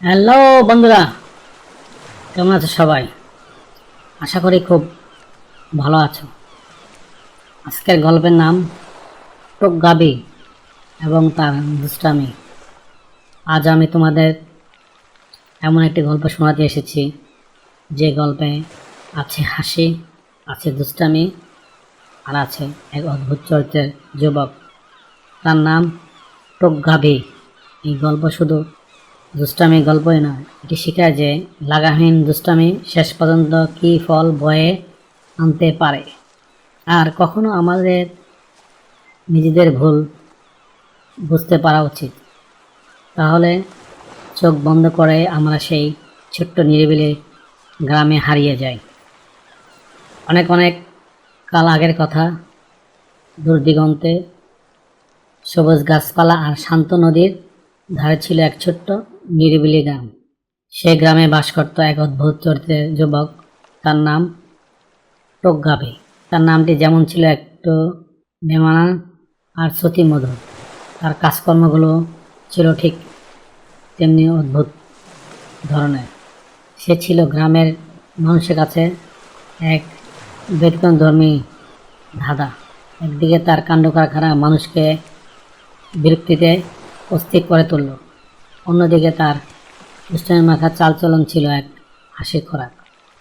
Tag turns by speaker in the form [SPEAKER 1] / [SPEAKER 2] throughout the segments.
[SPEAKER 1] Hello বন্ধুরা, কেমন আছো সবাই? আশা করি খুব ভালো আছো। আজকের গল্পের নাম টোকগাবি এবং তার দুষ্টামি। আজ আমি তোমাদের এমন একটি গল্প শোনাতে এসেছি যে গল্পে আছে হাসি, আছে দুষ্টামি, আর আছে এক অদ্ভুত চরিত্রের যুবক। তার নাম টোকগাবি। এই গল্প শুধু দুষ্টামি গল্পই নয়, এটি শেখায় যে লাগামহীন দুষ্টামি শেষ পর্যন্ত কী ফল বয়ে আনতে পারে। আর কখনো আমাদের নিজেদের ভুল বুঝতে পারা উচিত, তাহলে চোখ বন্ধ করে আমরা সেই ছোট্ট নিরিবিলি গ্রামে হারিয়ে যাই। অনেক অনেক কাল আগের কথা। দূর দিগন্তে সবুজ গাছপালা আর শান্ত নদীর ধারে ছিল এক ছোট্ট নিরিবিলি গ্রাম। সে গ্রামে বাস করত এক অদ্ভুত চরিত্রের যুবক। তার নাম টোকগাবি। তার নামটি যেমন ছিল একটু বেমানান আর শ্রুতিমধুর, তার কাজকর্মগুলো ছিল ঠিক তেমনি অদ্ভুত ধরনের। সে ছিল গ্রামের মানুষের কাছে এক ব্যতিক্রমধর্মী ধাঁধা। একদিকে তার কাণ্ড কারখানা মানুষকে বিরক্তিতে অস্থির করে তুলল, অন্যদিকে তার দুষ্টামি মাখা চালচলন ছিল এক হাসির খোরাক।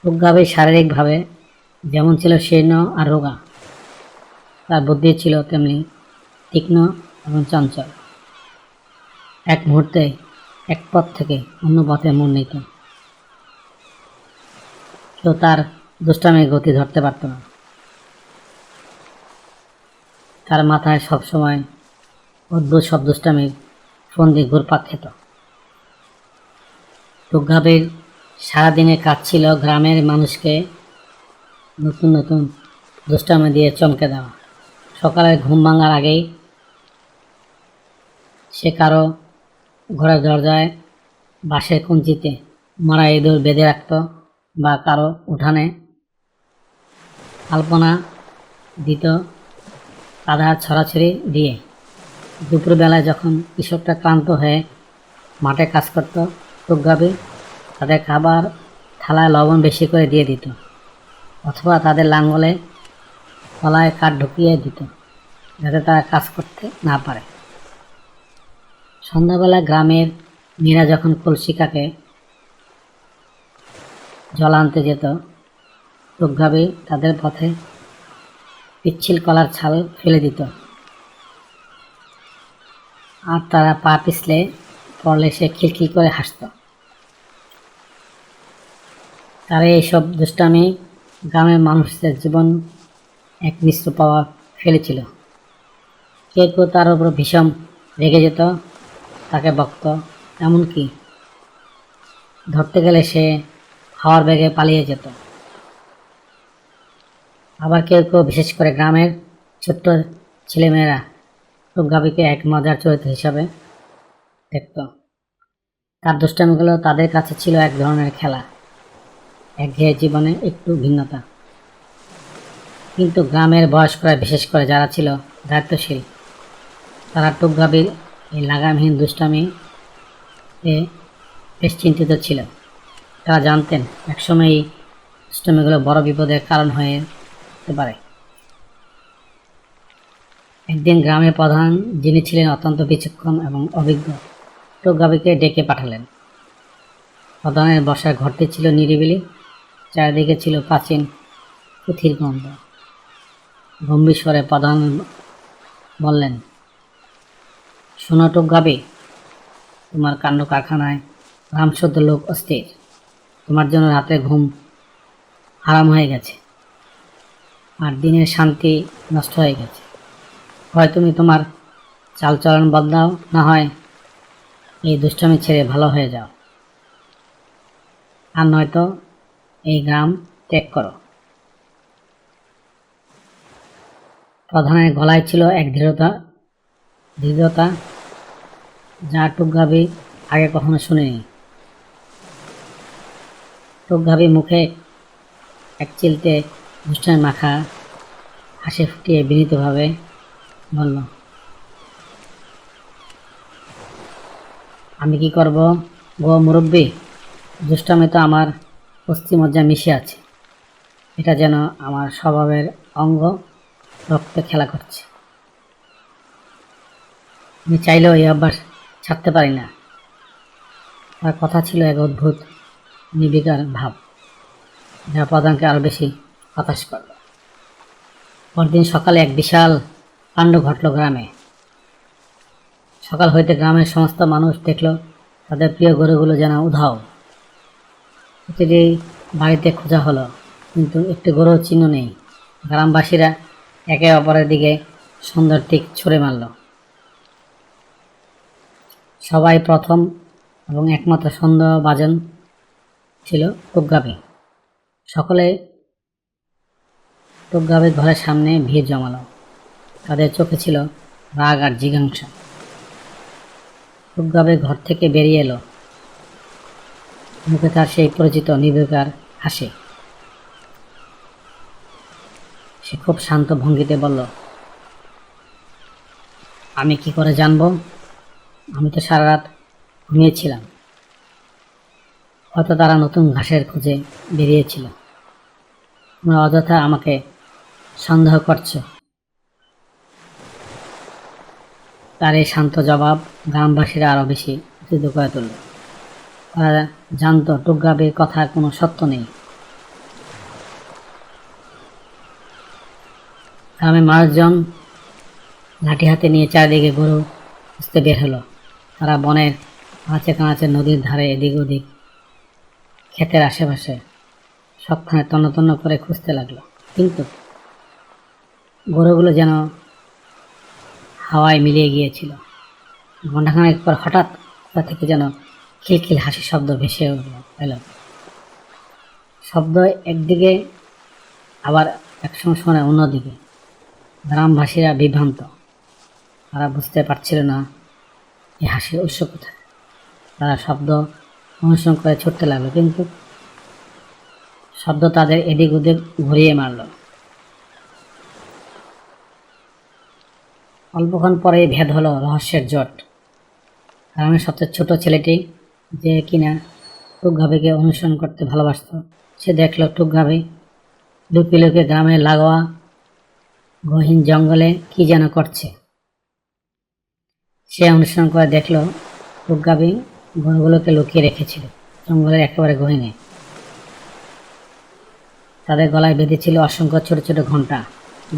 [SPEAKER 1] টোকগাবি শারীরিকভাবে যেমন ছিল শীর্ণ আর রোগা, তার বুদ্ধি ছিল তেমনি তীক্ষ্ণ এবং চঞ্চল। এক মুহূর্তে এক পথ থেকে অন্য পথে মোড় নিত। কেউ তার দুষ্টামির গতি ধরতে পারত না। তার মাথায় সবসময় অদ্ভুত সব দুষ্টামির ফন্দি ঘুরপাক খেত। টোকগাবির সারাদিনের কাজ ছিল গ্রামের মানুষকে নতুন নতুন দুষ্টামি দিয়ে চমকে দেওয়া। সকালের ঘুম ভাঙার আগেই সে কারো ঘরের দরজায় বাঁশের কঞ্চিতে মারা ইঁদুর বেঁধে রাখত, বা কারো উঠানে আলপনা দিত কাদা ছড়াছড়ি দিয়ে। দুপুরবেলায় যখন কৃষকরা ক্লান্ত হয়ে মাঠে কাজ করত, টোকগাবি তাদের খাবার থালায় লবণ বেশি করে দিয়ে দিত, অথবা তাদের লাঙ্গলে গলায় কাঠ ঢুকিয়ে দিত যাতে তারা কাজ করতে না পারে। সন্ধ্যাবেলা গ্রামের মেয়েরা যখন কলসি কাকে জল আনতে যেত, টোকগাবি তাদের পথে পিচ্ছিল কলার ছাল ফেলে দিত, আর তারা পা পিছলে পড়লে সে খিলখিল করে হাসত। তার এইসব দুষ্টামি গ্রামের মানুষদের জীবন এক মিশ্র প্রভাব ফেলেছিল। কেউ কেউ তার উপর ভীষণ রেগে যেত, তাকে বকত, এমনকি ধরতে গেলে সে হাওয়ার বেগে পালিয়ে যেত। আবার কেউ কেউ, বিশেষ করে গ্রামের ছোট্ট ছেলেমেয়েরা, টোকগাবিকে এক মজার চরিত্র হিসাবে দেখত। তার দুষ্টামিগুলো তাদের কাছে ছিল এক ধরনের খেলা, একঘেয়ে জীবনে একটু ভিন্নতা। কিন্তু গ্রামের বয়স্করা, বিশেষ করে যারা ছিল দায়িত্বশীল, তারা টোকগাবির এই লাগামহীন দুষ্টামি বেশ চিন্তিত ছিল। তারা জানতেন একসময় এই দুষ্টামিগুলো বড় বিপদের কারণ হয়ে যেতে পারে। একদিন গ্রামের প্রধান, যিনি ছিলেন অত্যন্ত বিচক্ষণ এবং অভিজ্ঞ, টোকগাবিকে ডেকে পাঠালেন। প্রধানের বসার ঘরটি ছিল নিরিবিলি, চারিদিকে ছিল প্রাচীন পুঁথির গন্ধ। গম্ভীর স্বরে প্রধান বললেন, শোনো টোকগাবি, তোমার কাণ্ড কারখানায় গ্রামশুদ্ধ লোক অস্থির। তোমার জন্য রাতে ঘুম হারাম হয়ে গেছে, আর দিনের শান্তি নষ্ট হয়ে গেছে। হয় তুমি তোমার চালচলন বদলাও, না হয় এই দুষ্টামি ছেড়ে ভালো হয়ে যাও, আর নয়তো এই গ্রাম ত্যাগ করো। প্রধানের গলায় ছিল এক দৃঢ়তা যা টোকগাবি আগে কখনো শুনেনি। টোকগাবি মুখে এক চিলতে দুষ্টামি মাখা হাসি ফুটিয়ে বিনীতভাবে বলল, আমি কি করব গো মুরব্বী, দুষ্টামি তো আমার অস্থিমজ্জা মিশে আছে। এটা যেন আমার স্বভাবের অঙ্গ, রক্তে খেলা করছে। আমি চাইলেও এই অভ্যাস ছাড়তে পারি না। তার কথা ছিল এক অদ্ভুত নির্বিকার ভাব, যা প্রধানকে আরো বেশি হতাশ করল। পরদিন সকালে এক বিশাল কাণ্ড ঘটল গ্রামে। সকাল হইতে গ্রামের সমস্ত মানুষ দেখল তাদের প্রিয় গরুগুলো যেন উধাও। প্রতিটি বাড়িতে খোঁজা হলো, কিন্তু একটি গরুর চিহ্ন নেই। গ্রামবাসীরা একে অপরের দিকে সন্ধ্যার টিক ছুঁড়ে মারল। সবাই প্রথম এবং একমাত্র সন্দেহভাজন ছিল টুকগাবি। সকলে টুকগাবির ঘরের সামনে ভিড় জমালো। তাদের চোখে ছিল রাগ আর জিজ্ঞাসা। টুকগাবির ঘর থেকে বেরিয়ে এলো, মুখে তার সেই পরিচিত নির্বিকার হাসি। সে খুব শান্ত ভঙ্গিতে বলল, আমি কি করে জানবো? আমি তো সারা রাত ঘুমিয়েছিলাম। হয়তো তারা নতুন ঘাসের খোঁজে বেরিয়েছিল। তোমরা অযথা আমাকে সন্দেহ করছো। তার এই শান্ত জবাব গ্রামবাসীরা আরো বেশি উত্তেজিত করে তুলল। তারা জানতো টুকগাবির কথার কোনো সত্য নেই। গ্রামে মানুষজন লাঠি হাতে নিয়ে চারিদিকে গরু খুঁজতে বের হলো। তারা বনের কাঁচে কাঁচে, নদীর ধারে, এদিক ওদিক, ক্ষেতের আশেপাশে সবখানে তন্ন তন্ন করে খুঁজতে লাগলো। কিন্তু গরুগুলো যেন হাওয়ায় মিলিয়ে গিয়েছিল। ঘণ্টাখানেক পর হঠাৎ কোথা থেকে যেন খিলখিল হাসির শব্দ ভেসে এলো। শব্দ একদিকে, আবার একসঙ্গে শোনে অন্যদিকে। গ্রামবাসীরা বিভ্রান্ত। তারা বুঝতে পারছিল না এই হাসির উৎস কোথায়। তারা শব্দ অনুসরণ করে ছুটতে লাগলো, কিন্তু শব্দ তাদের এদিক ওদিক ঘুরিয়ে মারল। অল্পক্ষণ পরেই ভেদ হলো রহস্যের জট। গ্রামের সবচেয়ে ছোট ছেলেটি, যে কিনা টুকগাবিকে অনুসরণ করতে ভালোবাসত, সে দেখল টুকগাবি লুকিয়ে লুকিয়ে গ্রামের লাগোয়া গহীন জঙ্গলে কি যেন করছে। সে অনুসরণ করে দেখল টুকগাবি গরুগুলোকে লুকিয়ে রেখেছিল জঙ্গলের একেবারে গহীনে। তাদের গলায় বেঁধেছিল অসংখ্য ছোট ছোট ঘণ্টা।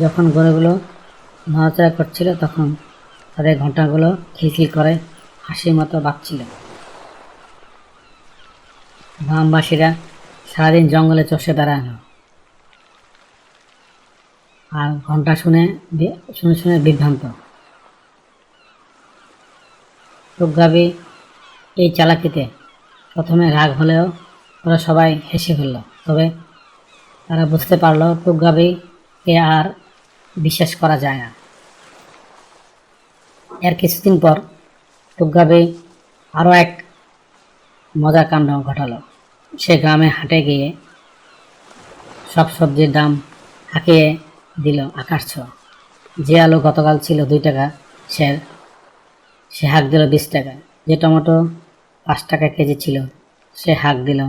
[SPEAKER 1] যখন গরুগুলো নড়াচড়া করছিল, তখন তাদের ঘণ্টাগুলো খিলখিল করে হাসির মতো বাজছিল। গ্রামবাসীরা সারাদিন জঙ্গলে চষে বেড়ানো আর ঘণ্টা শুনে শুনে বিভ্রান্ত। টুকগাবি এই চালাকিতে প্রথমে রাগ হলেও ওরা সবাই হেসে ফেলল। তবে তারা বুঝতে পারল টুকগাবিকে আর বিশ্বাস করা যায় না। এর কিছুদিন পর টুকগাবি আরও এক মজার কাণ্ড ঘটালো। সে গ্রামে হাটে গিয়ে সব সবজির দাম হাঁকিয়ে দিল আকাশ ছোঁয়া। যে আলু গতকাল ছিল 2 টাকা সে হাঁক দিল 20 টাকা। যে টমেটো 5 টাকা কেজি ছিল, সে হাঁক দিল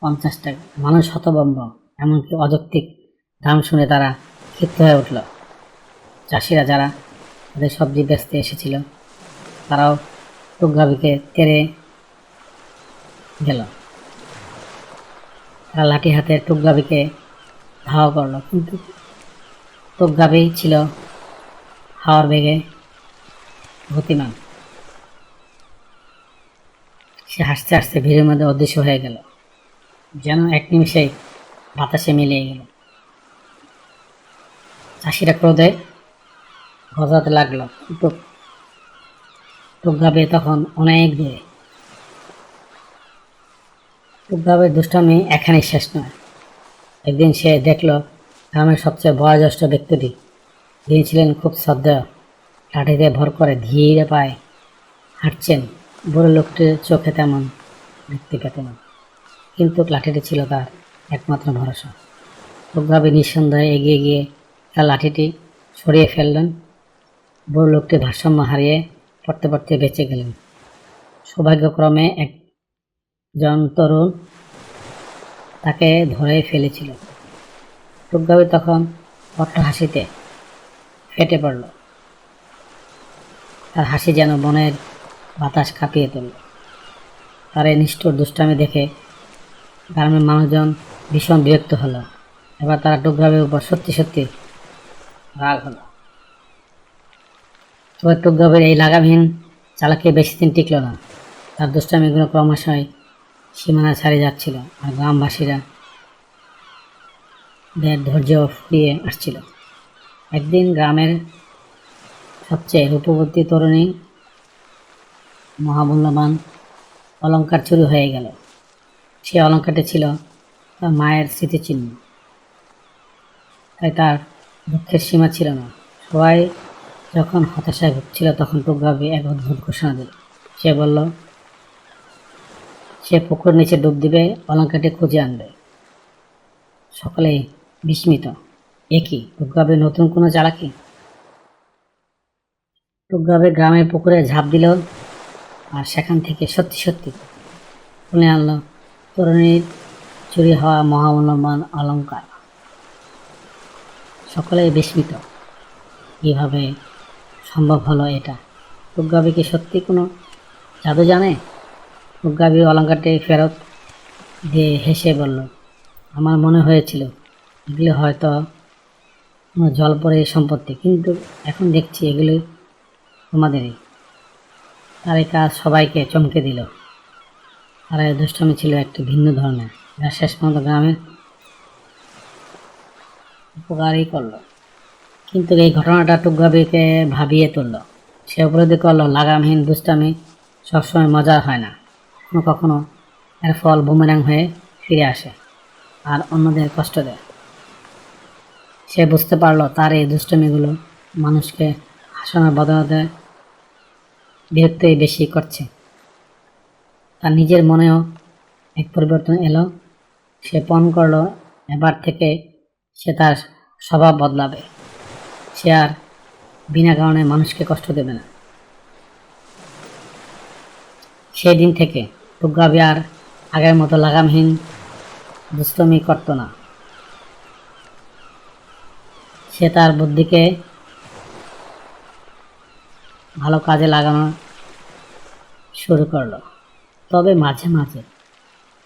[SPEAKER 1] 50 টাকা। মানুষ হতভম্ব। এমনকি অযৌক্তিক দাম শুনে তারা ক্ষিপ্ত হয়ে উঠল। চাষিরা যারা তাদের সবজি বেচতে এসেছিল, তারাও টুকগাবিকে তেড়ে গেল। তারা লাঠি হাতে টুকগাবিকে ধাওয়া করল, কিন্তু টুকগাবি ছিল হাওয়ার বেগে গতিমান। সে হাসতে হাসতে ভিড়ের মধ্যে অদৃশ্য হয়ে গেল, যেন এক নিমিষেই বাতাসে মিলিয়ে গেল। চাষিরা ক্রোধে গজাতে লাগলো, কিন্তু টুকগাবি তখন অনেক দূরে। টুকগাবির দুষ্টামি এখানেই শেষ নয়। একদিন সে দেখল গ্রামের সবচেয়ে বয়োজ্যেষ্ঠ ব্যক্তিটি, যিনি ছিলেন খুব শ্রদ্ধেয়, লাঠিতে ভর করে ধীরে পায়ে হাঁটছেন। বুড়ো লোকটির চোখে তেমন দেখতে পেত না, কিন্তু লাঠিটি ছিল তার একমাত্র ভরসা। টুকগাবি নিঃসন্দেহে এগিয়ে গিয়ে তার লাঠিটি সরিয়ে ফেললেন। বুড়ো লোকটি ভারসাম্য হারিয়ে পড়তে পড়তে বেঁচে গেলেন। সৌভাগ্যক্রমে একজন তরুণ তাকে ধরে ফেলেছিল। টুকগাবি তখন বড্ড হাসিতে ফেটে পড়ল। তার হাসি যেন বনের বাতাস কাঁপিয়ে তুলল। তার এই নিষ্ঠুর দুষ্টামি দেখে গ্রামের মানুষজন ভীষণ বিরক্ত হলো। এবার তারা টুকগাবির উপর সত্যি সত্যি রাগ হলো। তবে টুকগাবির এই লাগামহীন চালাকি বেশি দিন টিকল না। তার দুষ্টামিগুলো ক্রমশই সীমানা ছাড়িয়ে যাচ্ছিল, আর গ্রামবাসীরা ধৈর্য ফুরিয়ে আসছিল। একদিন গ্রামের সবচেয়ে রূপবতী তরুণী মহামূল্যবান অলঙ্কার চুরি হয়ে গেল। সে অলঙ্কারটি ছিল তার মায়ের স্মৃতিচিহ্ন। তাই তার দুঃখের সীমা ছিল না। সবাই যখন হতাশায় ভুগছিল তখন টুকগাবি এক অদ্ভুত ঘোষণা দিল। সে বলল সে পুকুর নিচে ডুব দিবে, অলঙ্কারটি খুঁজে আনবে। সকলেই বিস্মিত। এ কি, টুকগাবি নতুন কোনো চালাকি? টুকগাবি গ্রামের পুকুরে ঝাঁপ দিল, আর সেখান থেকে সত্যি সত্যি তুলে আনলো তরুণীর চুরি হওয়া মহামূল্যবান অলঙ্কার। সকলেই বিস্মিত, কিভাবে সম্ভব হলো এটা? টুকগাবি কি সত্যি কোনো জাদু জানে? টুকগাবি অলঙ্কারটি ফেরত দিয়ে হেসে বলল, আমার মনে হয়েছিল এগুলি হয়তো কোনো জলপরীর সম্পত্তি, কিন্তু এখন দেখছি এগুলি তোমাদেরই। তার এই কাজ সবাইকে চমকে দিল। তার এই দুষ্টামি ছিল একটি ভিন্ন ধরনের, যা শেষ পর্যন্ত গ্রামের উপকারই করল। কিন্তু এই ঘটনাটা টুকগাবিকে ভাবিয়ে তুলল। সে উপলব্ধি করল লাগামহীন দুষ্টামি সবসময় মজার হয় না, কখনো কখনো এর ফল বুমেরাং হয়ে ফিরে আসে আর অন্যদের কষ্ট দেয়। সে বুঝতে পারল তার এই দুষ্টামিগুলো মানুষকে হাসানোর বদলে বিরক্তই বেশি করছে। তার নিজের মনেও এক পরিবর্তন এলো। সে পণ করল এবার থেকে সে তার স্বভাব বদলাবে। সে আর বিনা কারণে মানুষকে কষ্ট দেবে না। সেই দিন থেকে টুকগাবি আর আগের মতো লাগামহীন দুষ্টমি করত না। সে তার বুদ্ধিকে ভালো কাজে লাগানো শুরু করলো। তবে মাঝে মাঝে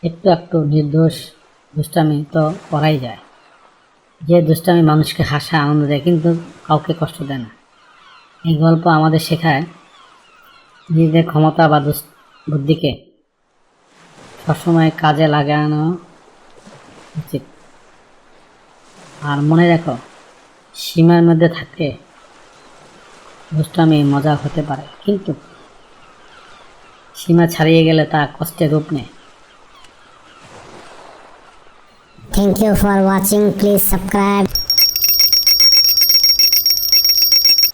[SPEAKER 1] একটু একটু নির্দোষ দুষ্টামি তো করাই যায়। যে দুষ্টামি মানুষকে হাসা আনন্দ দেয় কিন্তু কাউকে কষ্ট দেয় না। এই গল্প আমাদের শেখায় নিজেদের ক্ষমতা বা বুদ্ধিকে সবসময় কাজে লাগানো উচিত। আর মনে রাখো, সীমার মধ্যে থাকলে দুষ্টামি মজা হতে পারে, কিন্তু সীমা ছাড়িয়ে গেলে তা কষ্টের রূপ নেয়।
[SPEAKER 2] Thank you for watching. Please subscribe.